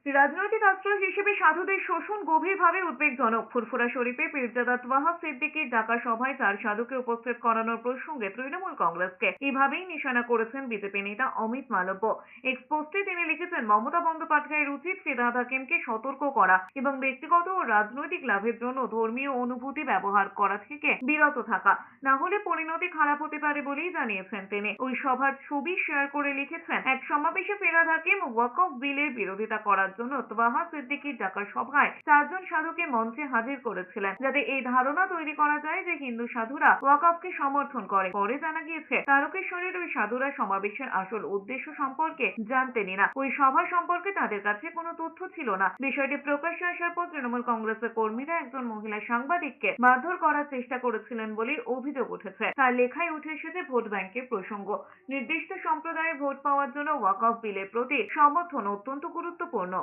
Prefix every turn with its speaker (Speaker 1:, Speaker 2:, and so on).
Speaker 1: রাজনৈতিক আশ্রয় হিসেবে সাধুদের শোষণ গভীরভাবে উদ্বেগজনক। ফুরফুরা শরীফে পীরজাদা ওয়াহাব সিদ্দিকীর ডাকা সভায় 4 সাধুকে উপস্থিত করানোর প্রসঙ্গে তৃণমূল কংগ্রেসকে এভাবেই নিশানা করেছেন বিজেপি নেতা অমিত মালব্য। এক্স পোস্টে তিনি লিখেছেন, মমতা বন্দ্যোপাধ্যায়ের উচিত ফিরহাদ হাকিমকে সতর্ক করা এবং ব্যক্তিগত ও রাজনৈতিক লাভের জন্য ধর্মীয় অনুভূতি ব্যবহার করা থেকে বিরত থাকা, না হলে পরিণতি খারাপ হতে পারে বলেই জানিয়েছেন তিনি। ওই সভার ছবি শেয়ার করে লিখেছেন, এক সমাবেশে ফিরহাদ হাকিম ওয়াকফ বিলের বিরোধিতা করার জন্য ওয়াহাব সিদ্দিকীর ডাকা সভায় 4 জন সাধুকে মঞ্চে হাজির করেছিলেন, যাতে এই ধারণা তৈরি করা যায় যে হিন্দু সাধুরা ওয়াকফকে সমর্থন করে। পরে জানা গিয়েছে, তারকেশ্বরের ওই সাধুরা সমাবেশের আসল উদ্দেশ্য সম্পর্কে জানতেনই না। ওই সভা সম্পর্কে তাদের কাছে কোনো তথ্য ছিল না। বিষয়টি প্রকাশ্যে আসার পর তৃণমূল কংগ্রেসের কর্মীরা একজন মহিলা সাংবাদিককে মারধর করার চেষ্টা করেছিলেন বলে অভিযোগ উঠেছে। তার লেখায় উঠে এসেছে ভোট ব্যাংকের প্রসঙ্গ। নির্দিষ্ট সম্প্রদায়ে ভোট পাওয়ার জন্য ওয়াকফ বিলের প্রতি সমর্থন অত্যন্ত গুরুত্বপূর্ণ।